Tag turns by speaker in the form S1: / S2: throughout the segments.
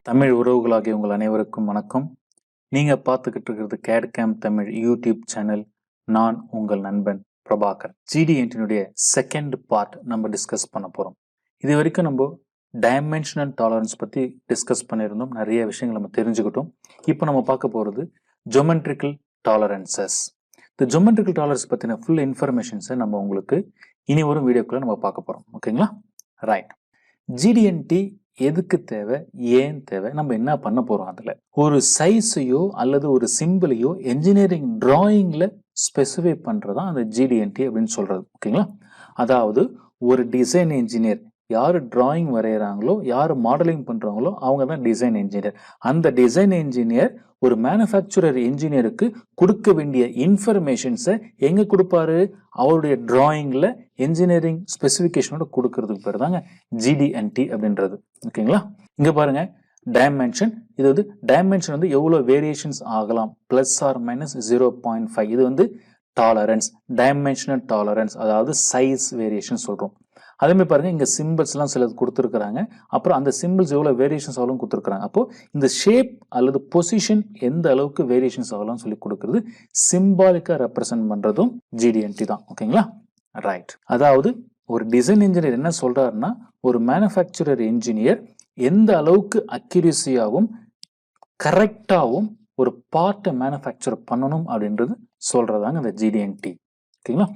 S1: தமிழ் உறவுகளாகிய உங்கள் அனைவருக்கும் வணக்கம். நீங்கள் பார்த்துக்கிட்டு இருக்கிறது GATE camp Tamil YouTube channel. நான் உங்கள் நண்பன் பிரபாகர். GD&T செகண்ட் பார்ட் நம்ம டிஸ்கஸ் பண்ண போகிறோம். இது வரைக்கும் நம்ம டைமென்ஷனல் டாலரன்ஸ் பற்றி டிஸ்கஸ் பண்ணியிருந்தோம். நிறைய விஷயங்கள் நம்ம தெரிஞ்சுக்கிட்டோம். இப்போ நம்ம பார்க்க போகிறது ஜியோமெட்ரிக்கல் டாலரன்சஸ். இந்த ஜியோமெட்ரிக்கல் டாலரன்ஸ் பற்றின ஃபுல் இன்ஃபர்மேஷன்ஸை நம்ம உங்களுக்கு இனி வரும் வீடியோக்குள்ளே நம்ம பார்க்க போகிறோம். ஓகேங்களா? ரைட். GD&T எதுக்கு தேவை, ஏன் தேவை, நம்ம என்ன பண்ண போறோம், அதுல ஒரு சைஸையோ அல்லது ஒரு சிம்பிளையோ என்ஜினியரிங் டிராயிங்ல ஸ்பெசிஃபை பண்றதா அந்த GD&T அப்படின்னு சொல்றது. ஓகேங்களா? அதாவது ஒரு டிசைன் இன்ஜினியர் யாரு டிராயிங் வரைகிறாங்களோ, யாரு மாடலிங் பண்றாங்களோ அவங்க தான் டிசைன் இன்ஜினியர். அந்த டிசைன் இன்ஜினியர் ஒரு மேனுஃபேக்சரர் இன்ஜினியருக்கு கொடுக்க வேண்டிய இன்ஃபர்மேஷன்ஸை எங்க கொடுப்பாரு? அவருடைய டிராயிங்ல என்ஜினியரிங் ஸ்பெசிஃபிகேஷனோட கொடுக்கறதுக்கு பேர் தாங்க GD&T அப்படின்றது. ஓகேங்களா? இங்க பாருங்க, டைமென்ஷன். இது வந்து டைமென்ஷன் வந்து எவ்வளவு வேரியேஷன்ஸ் ஆகலாம், பிளஸ் ஆர் மைனஸ் 0.5. இது வந்து டாலரன்ஸ், டைமென்ஷனல் டாலரன்ஸ், அதாவது சைஸ் வேரியேஷன் சொல்றோம். அதே மாதிரி பாருங்க, இங்க சிம்பிள்ஸ் எல்லாம் சிலது கொடுத்துருக்காங்க. அப்புறம் அந்த சிம்பிள்ஸ் எவ்வளவு வேரியேஷன்ஸ் ஆகலாம் கொடுத்துருக்காங்க. அப்போ இந்த ஷேப் அல்லது பொசிஷன் எந்த அளவுக்கு வேரியேஷன்ஸ் ஆகலாம் சொல்லி கொடுக்கறது, சிம்பாலிக்கா ரெப்ரசென்ட் பண்றதும் GD&T தான். ஓகேங்களா? ரைட். அதாவது ஒரு டிசைன் இன்ஜினியர் என்ன சொல்றாருன்னா, ஒரு மேனுஃபேக்சரர் இன்ஜினியர் எந்த அளவுக்கு அக்யூரசியாகவும் கரெக்டாகவும் ஒரு பார்ட்டை மேனுஃபேக்சர் பண்ணணும் அப்படின்றது சொல்றதாங்க இந்த GD&T. ஓகேங்களா?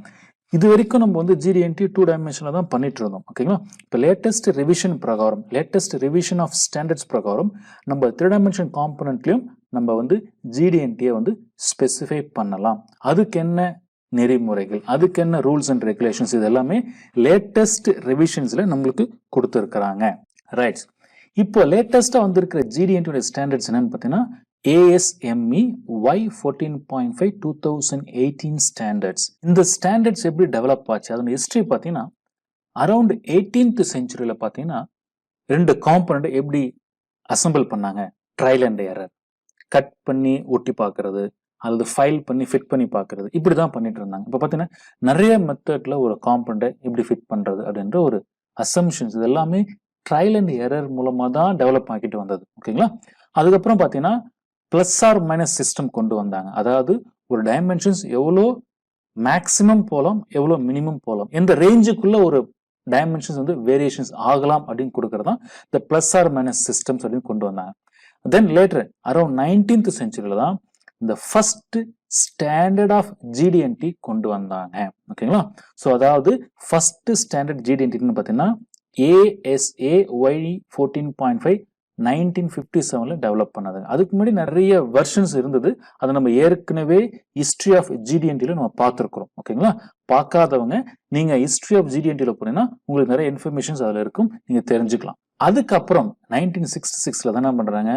S1: இது வரைக்கும் நம்ம வந்து GD&T 2 டைமென்ஷன்ல தான் பண்ணிட்டு இருந்தோம். ஓகேங்களா? இப்போ லேட்டஸ்ட் ரிவிஷன் பிரகாரம், லேட்டஸ்ட் ரிவிஷன் ஆஃப் ஸ்டாண்டர்ட்ஸ் பிரகாரம் நம்ம 3 டைமென்ஷன் காம்பனன்ட்லயும் நம்ம வந்து GD&T வந்து ஸ்பெசிஃபை பண்ணலாம். அதுக்கு என்ன நெறிமுறைகள், அதுக்கு என்ன ரூல்ஸ் அண்ட் ரெகுலேஷன்ஸ், இது எல்லாமே லேட்டஸ்ட் ரிவிஷன்ஸ்ல நம்மளுக்கு கொடுத்துருக்காங்க. ரைட். இப்போ லேட்டஸ்டா வந்திருக்கிற GD&T ஸ்டாண்டர்ட்ஸ் என்னன்னு பார்த்தீங்கன்னா ASME Y14.5 2018 ஸ்டாண்டர்ட்ஸ். இந்த ஸ்டாண்டர்ட்ஸ் எப்படி டெவலப் ஆச்சு, அதோட ஹிஸ்டரி பார்த்தீங்கன்னா அரௌண்ட் 18th செஞ்சுரியில பார்த்தீங்கன்னா 2 காம்பனண்ட் எப்படி அசம்பிள் பண்ணாங்க, ட்ரையல் அண்ட் எரர், கட் பண்ணி ஒட்டி பார்க்கறது அல்லது ஃபைல் பண்ணி ஃபிட் பண்ணி பார்க்கறது, இப்படிதான் பண்ணிட்டு இருந்தாங்க. இப்போ பார்த்தீங்கன்னா நிறைய மெத்தட்ல ஒரு காம்பனண்ட்டை எப்படி ஃபிட் பண்றது அப்படின்ற ஒரு அசம்ஷன்ஸ், இது எல்லாமே ட்ரையல் அண்ட் எரர் மூலமா தான் டெவலப் ஆகிட்டு வந்தது. ஓகேங்களா? அதுக்கப்புறம் பார்த்தீங்கன்னா பிளஸ் ஆர் மைனஸ் சிஸ்டம் கொண்டு வந்தாங்க. அதாவது ஒரு டைமென்ஷன்ஸ் எவ்வளோ மேக்சிமம் போகலாம், எவ்வளோ மினிமம் போகலாம், எந்த ரேஞ்சுக்குள்ள ஒரு டைமென்ஷன்ஸ் வந்து வேரியேஷன்ஸ் ஆகலாம் அப்படின்னு கொடுக்கறதா இந்த பிளஸ் ஆர் மைனஸ் சிஸ்டம்ஸ் அப்படின்னு கொண்டு வந்தாங்க. தென் லேட்டர் அரௌண்ட் 19th செஞ்சுரியில தான் இந்த ஃபர்ஸ்ட் ஸ்டாண்டர்ட் ஆஃப் GD&T கொண்டு வந்தாங்க. ஓகேங்களா? ஸோ அதாவது ஃபர்ஸ்ட் ஸ்டாண்டர்ட் GD&T பார்த்தீங்கன்னா ASA Y14.5 1957ல டெவலப் பண்ணது. அதுக்கு முன்னாடி நிறைய வெர்ஷன்ஸ் இருந்தது. அதை நம்ம ஏற்கனவே ஹிஸ்டரி ஆஃப் GD&Tல நம்ம பார்த்துருக்கிறோம். ஓகேங்களா? பார்க்காதவங்க நீங்க ஹிஸ்டரி ஆஃப் GD&Tல போனீங்கன்னா உங்களுக்கு நிறைய இன்ஃபர்மேஷன்ஸ் அதுல இருக்கும், நீங்க தெரிஞ்சுக்கலாம். அதுக்கப்புறம் 1966ல தான் என்ன பண்றாங்க,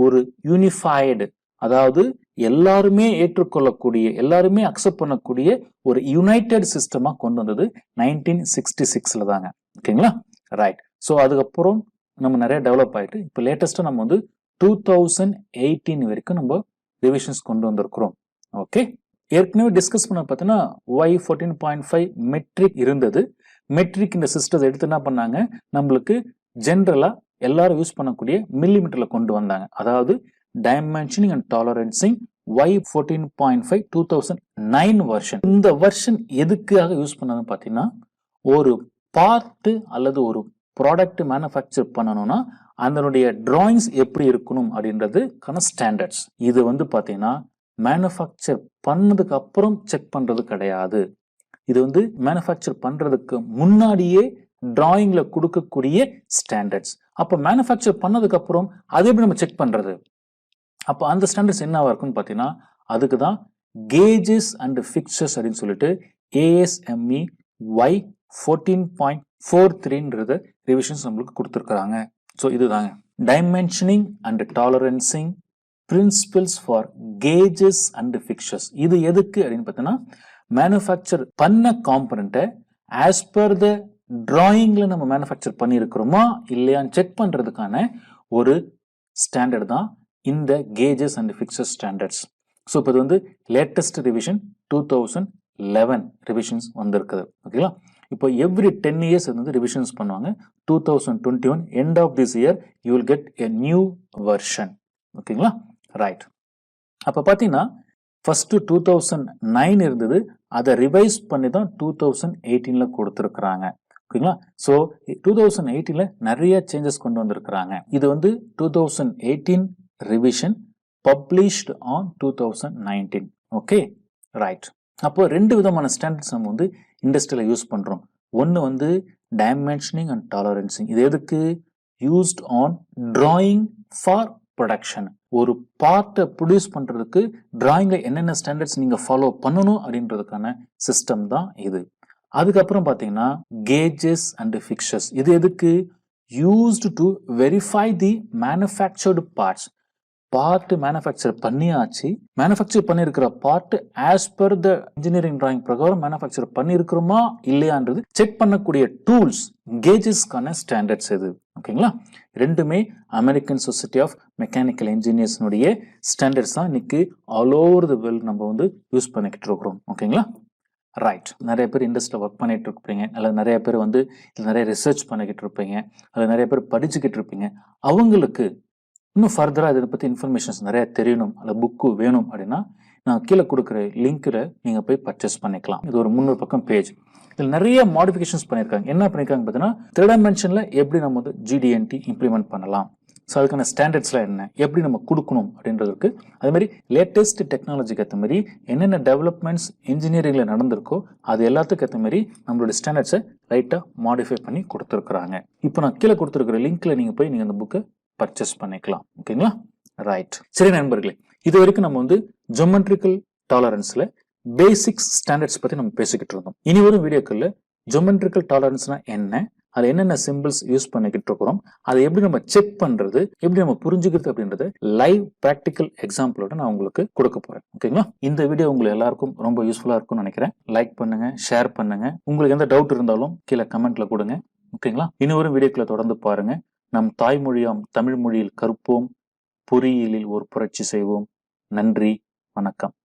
S1: ஒரு யூனிஃபைடு, அதாவது எல்லாருமே ஏற்றுக்கொள்ளக்கூடிய, எல்லாருமே அக்செப்ட் பண்ணக்கூடிய ஒரு யுனைடெட் சிஸ்டமா கொண்டு வந்தது 1966ல தாங்க. ஓகேங்களா? ரைட். ஸோ அதுக்கப்புறம் நம்ம நிறைய டெவலப் ஆயிட்டு இப்போ லேட்டஸ்டா நம்ம வந்து 2018 வரைக்கும் நம்ம ரிவிஷன்ஸ் கொண்டு வந்திருக்கிறோம். ஓகே. ஏற்கனவே டிஸ்கஸ் பண்ண பார்த்தீங்கன்னா Y14.5 மெட்ரிக் இருந்தது. மெட்ரிக் இந்த சிஸ்டத்தை எடுத்து என்ன பண்ணாங்க, நம்மளுக்கு ஜென்ரலா எல்லாரும் யூஸ் பண்ணக்கூடிய மில்லிமீட்டர்ல கொண்டு வந்தாங்க. அதாவது dimensioning and tolerancing Y14.5 2009 version. இந்த வெர்ஷன் எதுக்காக யூஸ் பண்ணதுன்னு பார்த்தீங்கன்னா, ஒரு பார்ட் அல்லது ஒரு ப்ராடக்ட் மேனுஃபேக்சர் பண்ணணும்னா அதனுடைய டிராயிங்ஸ் எப்படி இருக்கணும் அப்படின்றதுக்கான ஸ்டாண்டர்ட்ஸ். இது வந்து பார்த்தீங்கன்னா மேனுஃபேக்சர் பண்ணதுக்கு அப்புறம் செக் பண்றது கிடையாது. இது வந்து மேனுஃபேக்சர் பண்றதுக்கு முன்னாடியே டிராயிங்ல கொடுக்கக்கூடிய ஸ்டாண்டர்ட்ஸ். அப்போ மேனுஃபேக்சர் பண்ணதுக்கு அப்புறம் அதை எப்படி நம்ம செக் பண்றது? அப்போ அந்த ஸ்டாண்டர்ட்ஸ் என்னவா இருக்குன்னு பார்த்தீங்கன்னா, அதுக்கு தான் கேஜஸ் அண்ட் ஃபிக்சர்ஸ் அப்படின்னு சொல்லிட்டு ASME Y14.43 ரிவிஷன்ஸ் நம்மளுக்கு கொடுத்துருக்காங்க. ஸோ இதுதாங்க dimensioning and tolerancing principles for gauges and fixtures. இது எதுக்கு அப்படின்னு பார்த்தீங்கன்னா, மேனுஃபேக்சர் பண்ண காம்பனண்ட்டை ஆஸ் பர் த டிராயிங்ல நம்ம மேனுஃபேக்சர் பண்ணியிருக்கிறோமா இல்லையான்னு செக் பண்றதுக்கான ஒரு ஸ்டாண்டர்ட் தான் இந்த gauges and fixtures standards. So இப்போ இது வந்து லேட்டஸ்ட் ரிவிஷன் 2011 ரிவிஷன்ஸ் வந்திருக்குது. ஓகேங்களா? இப்போ எவ்ரி 10 இயர்ஸ் வந்து ரிவிஷன்ஸ் பண்ணுவாங்க. 2021 end of this year you will get a new version. ஓகேங்களா? ரைட். அப்போ பார்த்தீங்கன்னா ஃபர்ஸ்ட் 2009 இருந்தது, அதை ரிவைஸ் பண்ணி தான் 2018ல கொடுத்துருக்குறாங்க. ஓகேங்களா? ஸோ 2018ல நிறைய சேஞ்சஸ் கொண்டு வந்திருக்கிறாங்க. இது வந்து 2018 revision published on 2019. Okay, right. அப்போ ரெண்டு விதமான ஸ்டாண்டர்ட்ஸ் நம்ம வந்து இண்டஸ்ட்ரியில் யூஸ் பண்றோம். ஒன்று வந்து டைமென்ஷனிங் அண்ட் டாலரன்சிங். இது எதுக்கு? Used on drawing for production. ஒரு பார்ட்டை ப்ரொடியூஸ் பண்றதுக்கு டிராயிங்ல என்னென்ன ஸ்டாண்டர்ட்ஸ் நீங்க ஃபாலோ பண்ணணும் அப்படின்றதுக்கான சிஸ்டம் தான் இது. அதுக்கப்புறம் பார்த்தீங்கன்னா கேஜஸ் அண்ட் ஃபிக்சர்ஸ். இது எதுக்கு? Used to verify the manufactured parts. Part manufacture பண்ணியாச்சு, மேனுஃபேக்சர் பண்ணியிருக்கிற part as per the engineering drawing பிரகாரம் மேனுஃபேக்சர் பண்ணியிருக்கிறோமா இல்லையான்றது செக் பண்ணக்கூடிய டூல்ஸ் கேஜஸ்க்கான ஸ்டாண்டர்ட்ஸ் இது. ஓகேங்களா? ரெண்டுமே அமெரிக்கன் சொசைட்டி ஆஃப் மெக்கானிக்கல் இன்ஜினியர்ஸ்னுடைய ஸ்டாண்டர்ட்ஸ் தான் இன்னைக்கு ஆல் ஓவர் த வேர்ல்டு நம்ம வந்து யூஸ் பண்ணிக்கிட்டு இருக்கிறோம். ஓகேங்களா? ரைட். நிறைய பேர் இண்டஸ்ட்ரியில் ஒர்க் பண்ணிட்டு இருப்பீங்க, அல்லது நிறைய பேர் வந்து நிறைய ரிசர்ச் பண்ணிக்கிட்டு இருப்பீங்க, அல்லது நிறைய பேர் படிச்சுக்கிட்டு இருப்பீங்க. அவங்களுக்கு இன்னும் ஃபர்தராக இதை பற்றி இன்ஃபர்மேஷன்ஸ் நிறைய தெரியணும், அல்ல புக்கு வேணும் அப்படின்னா நான் கீழே கொடுக்குற லிங்க்கில் நீங்கள் போய் பர்ச்சேஸ் பண்ணிக்கலாம். இது ஒரு 300 பக்கம் பேஜ். இதில் நிறைய மாடிஃபிகேஷன்ஸ் பண்ணியிருக்காங்க. என்ன பண்ணியிருக்காங்க பார்த்தீங்கன்னா, 3 டைமென்ஷனில் எப்படி நம்ம வந்து GD&T இம்ப்ளிமெண்ட் பண்ணலாம், ஸோ அதுக்கான ஸ்டாண்டர்ட்ஸ்லாம் என்ன, எப்படி நம்ம கொடுக்கணும் அப்படின்றதுக்கு, அதே மாதிரி லேட்டஸ்ட் டெக்னாலஜிக்கு ஏற்ற மாதிரி என்னென்ன டெவலப்மெண்ட்ஸ் இன்ஜினியரிங்கில் நடந்திருக்கோ அது எல்லாத்துக்கும் ஏற்ற மாதிரி நம்மளுடைய ஸ்டாண்டர்ட்ஸை லைட்டாக மாடிஃபை பண்ணி கொடுத்துருக்குறாங்க. இப்போ நான் கீழே கொடுத்துருக்குற லிங்க்ல நீங்கள் போய் நீங்கள் அந்த புக்கை பர்ச்சேஸ் பண்ணிக்கலாம். ஓகேங்களா? ரைட். சரி நண்பர்களே, இது வரைக்கும் நம்ம வந்து ஜியோமெட்ரிக்கல் டாலரன்ஸ்ல பேசிக்ஸ் ஸ்டாண்டர்ட்ஸ் பத்தி நம்ம பேசிக்கிட்டு இருந்தோம். இனி வரும் வீடியோக்கள்ல ஜியோமெட்ரிக்கல் டாலரன்ஸ்னா என்ன, அது என்னென்ன சிம்பிள்ஸ் யூஸ் பண்ணிக்கிட்டு இருக்கிறோம், அதை எப்படி நம்ம செக் பண்றது, எப்படி நம்ம புரிஞ்சுக்கிறது அப்படின்றத லைவ் பிராக்டிக்கல் எக்ஸாம்பிளோட நான் உங்களுக்கு கொடுக்க போறேன். ஓகேங்களா? இந்த வீடியோ உங்களுக்கு எல்லாருக்கும் ரொம்ப யூஸ்ஃபுல்லா இருக்கும்னு நினைக்கிறேன். லைக் பண்ணுங்க, ஷேர் பண்ணுங்க. உங்களுக்கு எந்த டவுட் இருந்தாலும் கீழே கமெண்ட்ல கொடுங்க. ஓகேங்களா? இனி வரும் வீடியோக்களை தொடர்ந்து பாருங்க. நம் தாய்மொழியாம் தமிழ் மொழியில் கற்போம், பொறியியலில் ஒரு புரட்சி செய்வோம். நன்றி, வணக்கம்.